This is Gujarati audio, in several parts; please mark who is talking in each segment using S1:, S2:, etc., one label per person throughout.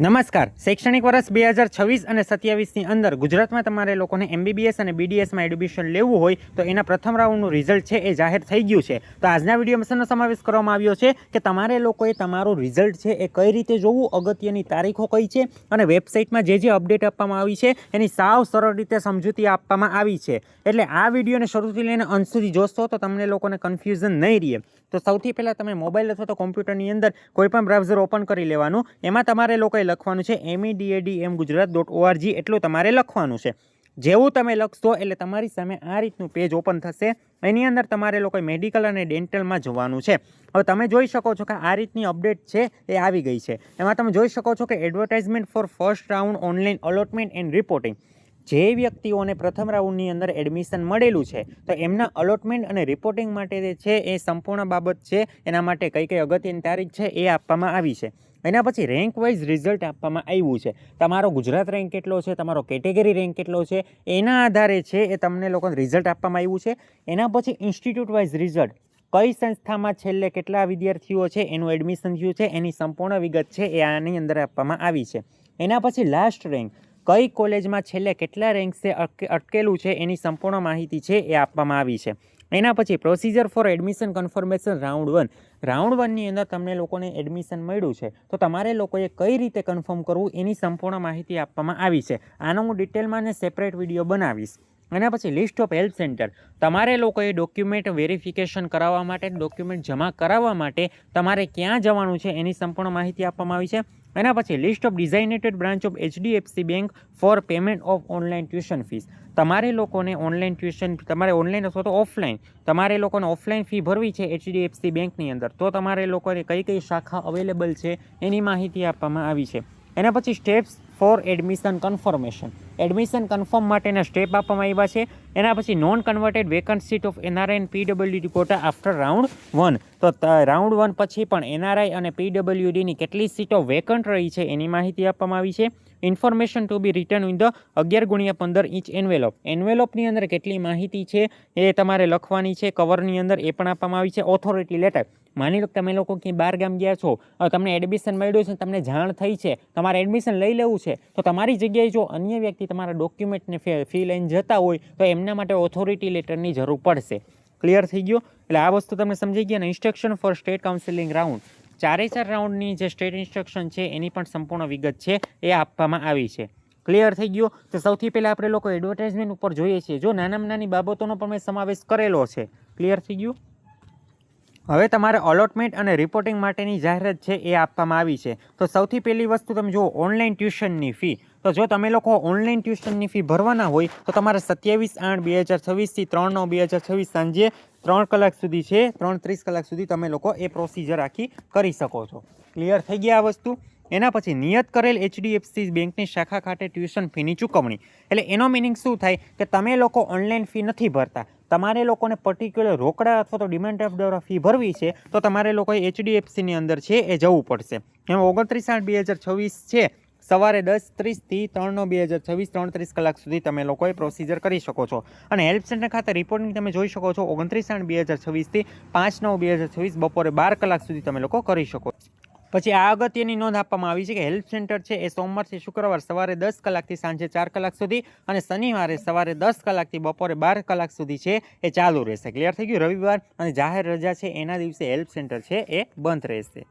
S1: નમસ્કાર. શૈક્ષણિક વર્ષ 2026 અને 27ની અંદર ગુજરાતમાં તમારે લોકોને MBBS અને BDSમાં એડમિશન લેવું હોય તો એના પ્રથમ રાઉન્ડનું રિઝલ્ટ છે એ જાહેર થઈ ગયું છે. તો આજના વિડીયોમાં શેનો સમાવેશ કરવામાં આવ્યો છે કે તમારે લોકોએ તમારું રિઝલ્ટ છે એ કઈ રીતે જોવું, અગત્યની તારીખો કઈ છે અને વેબસાઇટમાં જે અપડેટ આપવામાં આવી છે એની સાવ સરળ રીતે સમજૂતી આપવામાં આવી છે. એટલે આ વિડીયોને શરૂથી લઈને અંત સુધી જોશો તો તમને લોકોને કન્ફ્યુઝન નહીં રહે. તો સૌથી પહેલાં તમે મોબાઈલ અથવા તો કોમ્પ્યુટરની અંદર કોઈ પણ બ્રાઉઝર ઓપન કરી લેવાનું. એમાં તમારે લોકોએ લખવાનું છે medadmgujarat.org એટલું તમારે લખવાનું છે. જેવું તમે લખશો એટલે તમારી સામે આ રીતનું પેજ ઓપન થશે. એની અંદર તમારે લોકોએ મેડિકલ અને ડેન્ટલમાં જવાનું છે. હવે તમે જોઈ શકો છો કે આ રીતની અપડેટ છે એ આવી ગઈ છે. એમાં તમે જોઈ શકો છો કે advertisement four first round online allotment and reporting. જે વ્યક્તિઓને પ્રથમ રાઉન્ડની અંદર એડમિશન મળેલું છે તો એમના અલોટમેન્ટ અને રિપોર્ટિંગ માટે જે છે એ સંપૂર્ણ બાબત છે. એના માટે કઈ કઈ અગત્યની તારીખ છે એ આપવામાં આવી છે. એના પછી રેન્ક વાઇઝ રિઝલ્ટ આપવામાં આવ્યું છે. તમારો ગુજરાત રેન્ક કેટલો છે, તમારો કેટેગરી રેન્ક કેટલો છે, એના આધારે છે એ તમને લોકોને રિઝલ્ટ આપવામાં આવ્યું છે. એના પછી ઇન્સ્ટિટ્યૂટ વાઇઝ રિઝલ્ટ, કઈ સંસ્થામાં છેલ્લે કેટલા વિદ્યાર્થીઓ છે એનું એડમિશન થયું છે એની સંપૂર્ણ વિગત છે એ આની અંદર આપવામાં આવી છે. એના પછી લાસ્ટ રેન્ક, કઈ કોલેજમાં છેલ્લે કેટલા રેન્ક્સે અટકેલું છે એની સંપૂર્ણ માહિતી છે એ આપવામાં આવી છે. એના પછી procedure for admission confirmation round 1. Round 1ની અંદર તમને લોકોને એડમિશન મળ્યું છે તો તમારે લોકોએ કઈ રીતે કન્ફર્મ કરવું એની સંપૂર્ણ માહિતી આપવામાં આવી છે. આનો હું ડિટેલમાં અને સેપરેટ વિડીયો બનાવીશ. એના પછી લિસ્ટ ઓફ હેલ્પ સેન્ટર, તમારે લોકોએ ડોક્યુમેન્ટ વેરિફિકેશન કરાવવા માટે, ડોક્યુમેન્ટ જમા કરાવવા માટે તમારે ક્યાં જવાનું છે એની સંપૂર્ણ માહિતી આપવામાં આવી છે. એના પછી list of designated branch of HDFC bank for payment of online tuition fees. તમારે લોકોને ઓનલાઈન ટ્યુશન, તમારે ઓનલાઈન અથવા તો ઓફલાઈન, તમારે લોકોને ઓફલાઈન ફી ભરવી છે HDFC બેંકની અંદર તો તમારે લોકોને કઈ કઈ શાખા અવેલેબલ છે એની માહિતી આપવામાં આવી છે. એના પછી steps for admission confirmation, admission confirm માટેના સ્ટેપ આપવામાં આવ્યા છે. એના પછી non converted vacant seat of NRI and PWD quota after round 1. તો રાઉન્ડ 1 પછી પણ NRI અને PWDની કેટલી સીટો વેકન્ટ રહી છે એની માહિતી આપવામાં આવી છે. Information to be return in the 11x15 inch envelope, એન્વેલોપની અંદર કેટલી માહિતી છે એ તમારે લખવાની છે. કવરની અંદર એ પણ આપવામાં આવી છે. ઓથોરિટી લેટર, માની લો તમે લોકો ક્યાંય બહાર ગામ ગયા છો, તમને એડમિશન મળ્યું છે, તમને જાણ થઈ છે, તમારે એડમિશન લઈ લેવું છે તો તમારી જગ્યાએ જો અન્ય વ્યક્તિ તમારા ડોક્યુમેન્ટને ફી લઈને જતા હોય તો એમના માટે ઓથોરિટી લેટરની જરૂર પડશે. ક્લિયર થઈ ગયો? એટલે આ વસ્તુ તમને સમજી ગયા ને. Instruction for state counselling round, 4 રાઉન્ડની જે સ્ટેટ ઇન્સ્ટ્રક્શન છે એની પણ સંપૂર્ણ વિગત છે એ આપવામાં આવી છે. ક્લિયર થઈ ગયો? તો સૌથી પહેલાં આપણે લોકો એડવર્ટાઇઝમેન્ટ ઉપર જોઈએ છીએ. જો નાનામાં નાની બાબતોનો પણ મેં સમાવેશ કરેલો છે. ક્લિયર થઈ ગયું? હવે તમારે અલોટમેન્ટ અને રિપોર્ટિંગ માટેની જાહેરાત છે એ આપવામાં આવી છે. તો સૌથી પહેલી વસ્તુ તમે જુઓ, ઓનલાઈન ટ્યુશનની ફી. તો જો તમે લોકો ઓનલાઈન ટ્યુશનની ફી ભરવાના હોય તો તમારે 27/8/2026 થી 3/9/2026 સાંજે 3 કલાક સુધી છે, 3:30 કલાક સુધી તમે લોકો એ પ્રોસિજર આખી કરી શકો છો. ક્લિયર થઈ ગયા આ વસ્તુ? એના પછી નિયત કરેલ HDFC બેંકની શાખા ખાતે ટ્યુશન ફીની ચૂકવણી. એટલે એનો મિનિંગ શું થાય કે તમે લોકો ઓનલાઈન ફી નથી ભરતા, તમારે લોકોને પર્ટિક્યુલર રોકડા અથવા તો ડિમાન્ડ ડ્રાફ્ટ દ્વારા ફી ભરવી છે તો તમારે લોકોએ HDFCની અંદર છે એ જવું પડશે. એમાં 29/8/2026 છે, સવારે 10:30 થી 3/9/2026 3:30 કલાક સુધી તમે લોકોએ પ્રોસિજર કરી શકો છો. અને હેલ્પ સેન્ટર ખાતે રિપોર્ટિંગ તમે જોઈ શકો છો 29/8/2026 થી 5/9/2026 બપોરે 12 કલાક સુધી તમે લોકો કરી શકો. પછી આ અગત્યની નોંધ આપવામાં આવી છે કે હેલ્પ સેન્ટર છે એ સોમવારથી શુક્રવાર સવારે 10 કલાકથી સાંજે 4 કલાક સુધી અને શનિવારે સવારે 10 કલાકથી બપોરે 12 કલાક સુધી છે એ ચાલુ રહેશે. ક્લિયર થઈ ગયું? રવિવાર અને જાહેર રજા છે એના દિવસે હેલ્પ સેન્ટર છે એ બંધ રહેશે.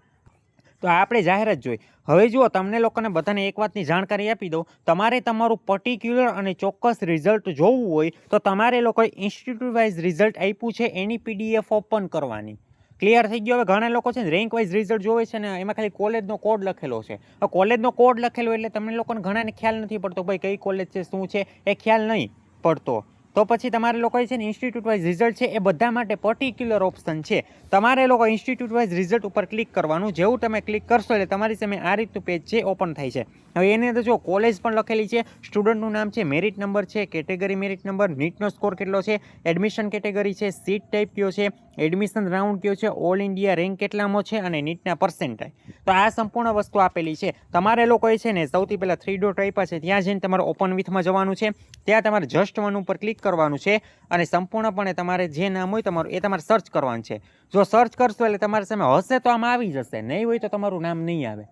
S1: તો આપણે જાહેરાત જોઈ. હવે જુઓ, તમને લોકોને બધાને એક વાતની જાણકારી આપી દઉં. તમારે તમારું પર્ટિક્યુલર અને ચોક્કસ રિઝલ્ટ જોવું હોય તો તમારે લોકોએ ઇન્સ્ટિટ્યૂટ વાઇઝ રિઝલ્ટ આપ્યું છે એની PDF ઓપન કરવાની. ક્લિયર થઈ ગયો? હવે ઘણા લોકો છે ને રેન્ક વાઇઝ રિઝલ્ટ જોવે છે ને એમાં ખાલી કોલેજનો કોડ લખેલો છે. કોલેજનો કોડ લખેલો એટલે તમને લોકોને ઘણાને ખ્યાલ નથી પડતો ભાઈ કઈ કોલેજ છે, શું છે એ ખ્યાલ નહીં પડતો. તો પછી તમારે લોકોએ છે ને ઇન્સ્ટિટ્યૂટ વાઇઝ રિઝલ્ટ છે એ બધા માટે પર્ટિક્યુલર ઓપ્શન છે. તમારે લોકો ઇન્સ્ટિટ્યૂટ વાઇઝ રિઝલ્ટ ઉપર ક્લિક કરવાનું. જેવું તમે ક્લિક કરશો એટલે તમારી સામે આ રીતનું પેજ છે ઓપન થાય છે. હવે એની અંદર જો કોલેજ પણ લખેલી છે, સ્ટુડન્ટનું નામ છે, મેરિટ નંબર છે, કેટેગરી મેરિટ નંબર, નીટનો સ્કોર કેટલો છે, એડમિશન કેટેગરી છે, સીટ ટાઈપ કયો છે, એડમિશન રાઉન્ડ કયો છે, ઓલ ઇન્ડિયા રેન્ક કેટલામો છે અને નીટના પર્સન્ટાઇલ. તો આ સંપૂર્ણ વસ્તુ આપેલી છે. તમારે લોકોએ છે ને સૌથી પહેલાં 3 ડોટ આપ્યા છે, ત્યાં જઈને તમારે ઓપન વિથમાં જવાનું છે. ત્યાં તમારે જસ્ટ વન ઉપર ક્લિક કરવાનું છે અને સંપૂર્ણપણે તમારે જે નામ હોય તમારું એ તમારે સર્ચ કરવાનું છે. જો સર્ચ કરશો એટલે તમારી સામે હશે તો આમાં આવી જશે, નહીં હોય તો તમારું નામ નહીં આવે.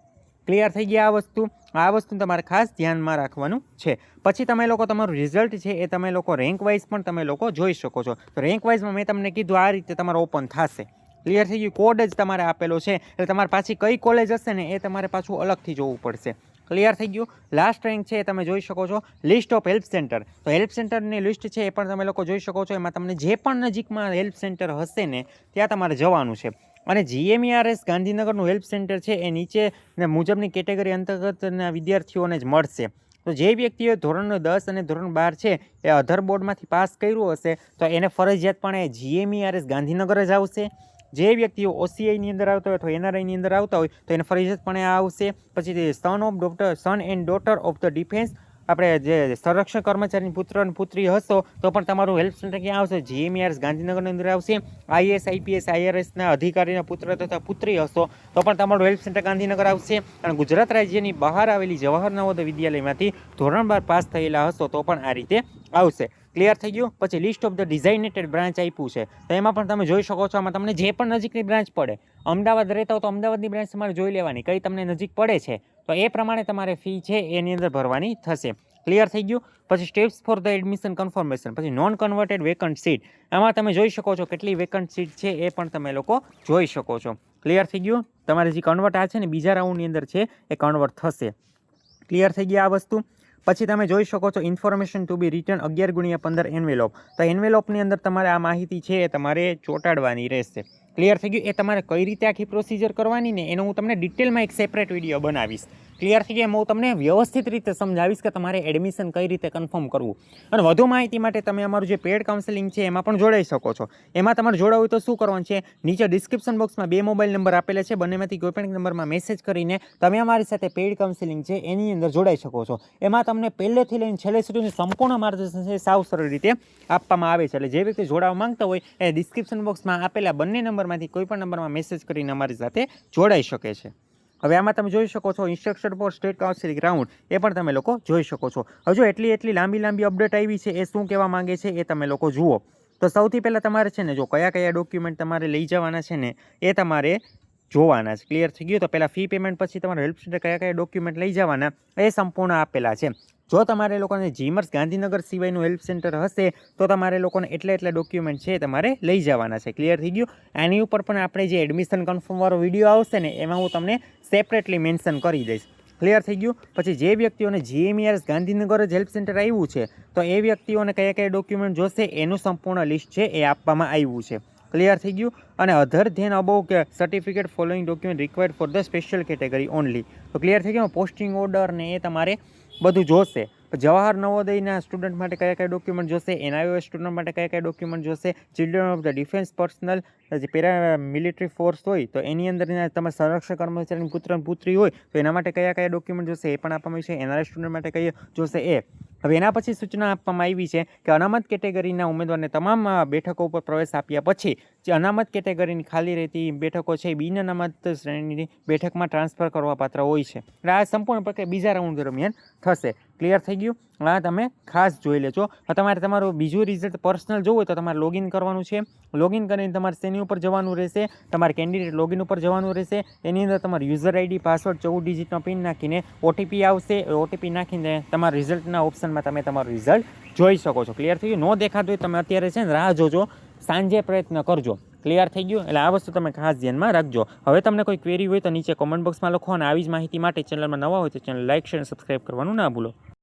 S1: ક્લિયર થઈ ગઈ આ વસ્તુ તમારે ખાસ ધ્યાનમાં રાખવાનું છે. પછી તમે લોકો તમારું રિઝલ્ટ છે એ તમે લોકો રેન્ક વાઇઝ પણ તમે લોકો જોઈ શકો છો. તો રેન્ક વાઇઝમાં મેં તમને કીધું આ રીતે તમારે ઓપન થશે. ક્લિયર થઈ ગયું. કોડ જ તમારે આપેલો છે એટલે તમારે પાછી કઈ કોલેજ હશે ને એ તમારે પાછું અલગથી જોવું પડશે. ક્લિયર થઈ ગયું. લાસ્ટ રેન્ક છે એ તમે જોઈ શકો છો. લિસ્ટ ઓફ હેલ્પ સેન્ટર, તો હેલ્પ સેન્ટરની લિસ્ટ છે એ પણ તમે લોકો જોઈ શકો છો. એમાં તમને જે પણ નજીકમાં હેલ્પ સેન્ટર હશે ને ત્યાં તમારે જવાનું છે. અને GMERS ગાંધીનગરનું હેલ્પ સેન્ટર છે એ નીચે મુજબની કેટેગરી અંતર્ગતના વિદ્યાર્થીઓને જ મળશે. તો જે વ્યક્તિઓએ ધોરણ 10 અને ધોરણ 12 છે એ અધર બોર્ડમાંથી પાસ કર્યું હશે તો એને ફરજિયાતપણે GMERS ગાંધીનગર જ આવશે. જે વ્યક્તિઓ OCIની અંદર આવતા હોય અથવા NRIની અંદર આવતા હોય તો એને ફરજિયાતપણે આ આવશે. પછી son and daughter of the defence, આપણે જે સંરક્ષણ કર્મચારીની પુત્ર અને પુત્રી હશો તો પણ તમારું હેલ્પ સેન્ટર ક્યાં આવશે? GMERS ગાંધીનગરની અંદર આવશે. IAS IPS IRSના અધિકારીના પુત્ર તથા પુત્રી હશો તો પણ તમારું હેલ્પ સેન્ટર ગાંધીનગર આવશે. અને ગુજરાત રાજ્યની બહાર આવેલી જવાહર નવોદય વિદ્યાલયમાંથી ધોરણ 12 પાસ થયેલા હશો તો પણ આ રીતે આવશે. ક્લિયર થઈ ગયું. પછી લિસ્ટ ઓફ ધ ડિઝાઇનેટેડ બ્રાન્ચ આપ્યું છે તો એમાં પણ તમે જોઈ શકો છો. આમાં તમને જે પણ નજીકની બ્રાન્ચ પડે, અમદાવાદ રહેતા હો તો અમદાવાદની બ્રાન્ચ તમારે જોઈ લેવાની કઈ તમને નજીક પડે છે તો એ પ્રમાણે તમારે ફી છે એની અંદર ભરવાની થશે. ક્લિયર થઈ ગયું. પછી steps for the admission confirmation, પછી નોન કન્વર્ટેડ વેકન્ટ સીટ, આમાં તમે જોઈ શકો છો કેટલી વેકન્ટ સીટ છે એ પણ તમે લોકો જોઈ શકો છો. ક્લિયર થઈ ગયું. તમારે જે કન્વર્ટ આ છે ને બીજા રાઉન્ડની અંદર છે એ કન્વર્ટ થશે. ક્લિયર થઈ ગઈ આ વસ્તુ. પછી તમે જોઈ શકો છો information to be return 11x15 envelope. તો એન્વેલોપની અંદર તમારે આ માહિતી છે એ તમારે ચોંટાડવાની રહેશે. ક્લિયર થઈ ગયું. એ તમારે કઈ રીતે આખી પ્રોસિજર કરવાની ને એનો હું તમને ડિટેલમાં એક સેપરેટ વિડીયો બનાવીશ. ક્લિયર થઈ ગયું. એમાં હું તમને વ્યવસ્થિત રીતે સમજાવીશ કે તમારે એડમિશન કઈ રીતે કન્ફર્મ કરવું. અને વધુ માહિતી માટે તમે અમારું જે પેડ કાઉન્સેલિંગ છે એમાં પણ જોડાઈ શકો છો. એમાં તમારે જોડાવું હોય તો શું કરવાનું છે, નીચે ડિસ્ક્રિપ્શન બોક્સમાં 2 મોબાઈલ નંબર આપેલા છે. બંનેમાંથી કોઈ પણ નંબરમાં મેસેજ કરીને તમે અમારી સાથે પેડ કાઉન્સેલિંગ છે એની અંદર જોડાઈ શકો છો. એમાં તમને પહેલેથી લઈને છેલ્લે સુધીનું સંપૂર્ણ માર્ગદર્શન છે સાવ સરળ રીતે આપવામાં આવે છે. એટલે જે વ્યક્તિ જોડાવા માંગતા હોય એ ડિસ્ક્રિપ્શન બોક્સમાં આપેલા બંને નંબરમાંથી કોઈ પણ નંબરમાં મેસેજ કરીને અમારી સાથે જોડાઈ શકે છે. હવે આમાં તમે જોઈ શકો છો instruction for state counselling round, એ પણ તમે લોકો જોઈ શકો છો. હજુ એટલી લાંબી અપડેટ આવી છે એ શું કહેવા માંગે છે એ તમે લોકો જુઓ. તો સૌથી પહેલાં તમારે છે ને જો કયા ડોક્યુમેન્ટ તમારે લઈ જવાના છે ને એ તમારે જોવાના છે. ક્લિયર થઈ ગયું. તો પહેલાં ફી પેમેન્ટ પછી તમારે હેલ્પ સેન્ટર કયા ડોક્યુમેન્ટ લઈ જવાના એ સંપૂર્ણ આપેલા છે. જો તમારે લોકોને GMERS ગાંધીનગર સિવાયનું હેલ્પ સેન્ટર હશે તો તમારે લોકોને એટલા ડોક્યુમેન્ટ છે તમારે લઈ જવાના છે. ક્લિયર થઈ ગયું. આની ઉપર પણ આપણે જે એડમિશન કન્ફર્મવાળો વિડીયો આવશે ને એમાં હું તમને સેપરેટલી મેન્શન કરી દઈશ. ક્લિયર થઈ ગયું. પછી જે વ્યક્તિઓને GMERS ગાંધીનગર જ હેલ્પ સેન્ટર આવ્યું છે તો એ વ્યક્તિઓને કયા ડોક્યુમેન્ટ જોશે એનું સંપૂર્ણ લિસ્ટ છે એ આપવામાં આવ્યું છે. ક્લિયર થઈ ગયું. અને અધર ધેન અબોવ કે certificate following document required for the special category only. તો ક્લિયર થઈ ગયું. પોસ્ટિંગ ઓર્ડર ને એ તમારે બધું જોશે. જવાહર નવોદયના સ્ટુડન્ટ માટે કયા ડોક્યુમેન્ટ જોશે, NIOS સ્ટુડન્ટ માટે કયા ડોક્યુમેન્ટ જોશે, children of the defence personal જે પેરા મિલિટરી ફોર્સ હોય તો એની અંદર તમે સંરક્ષણ કર્મચારીની પુત્ર અને પુત્રી હોય તો એના માટે કયા ડોક્યુમેન્ટ જોશે એ પણ આપવામાં આવ્યું છે. NRI સ્ટુડન્ટ માટે કયા જોશે એ. હવે એના પછી સૂચના આપવામાં આવી છે કે અનામત કેટેગરીના ઉમેદવારને તમામ બેઠકો ઉપર પ્રવેશ આપ્યા પછી જે અનામત કેટેગરીની ખાલી રહેતી બેઠકો છે એ બિન અનામત શ્રેણીની બેઠકમાં ટ્રાન્સફર કરવા પાત્ર હોય છે. એટલે આ સંપૂર્ણ પ્રક્રિયા બીજા રાઉન્ડ દરમિયાન થશે. ક્લિયર થઈ ગયું. આ તમે ખાસ જોઈ લેજો. તમારે તમારું બીજું રિઝલ્ટ પર્સનલ જોવું હોય તો તમારે લોગિન કરવાનું છે. લોગિન કરીને તમારે શેની ઉપર જવાનું રહેશે, તમારે કેન્ડિડેટ લોગિન ઉપર જવાનું રહેશે. એની અંદર તમારું યુઝર ID પાસવર્ડ 14 ડિજિટનો પિન નાખીને OTP આવશે. OTP નાખીને તમારા રિઝલ્ટના ઓપ્શનમાં તમે તમારું રિઝલ્ટ જોઈ શકો છો. ક્લિયર થઈ ગયું. નો દેખાતું હોય તમે અત્યારે છે ને રાહ જોજો, સાંજે પ્રયત્ન કરજો. ક્લિયર થઈ ગયું. એટલે આ વસ્તુ તમે ખાસ ધ્યાનમાં રાખજો. હવે તમને કોઈ ક્વેરી હોય તો નીચે કોમેન્ટ બોક્સમાં લખો અને આવી જ માહિતી માટે ચેનલમાં નવા હોય તો ચેનલ લાઈક શેર અને સબસ્ક્રાઈબ કરવાનું ના ભૂલો.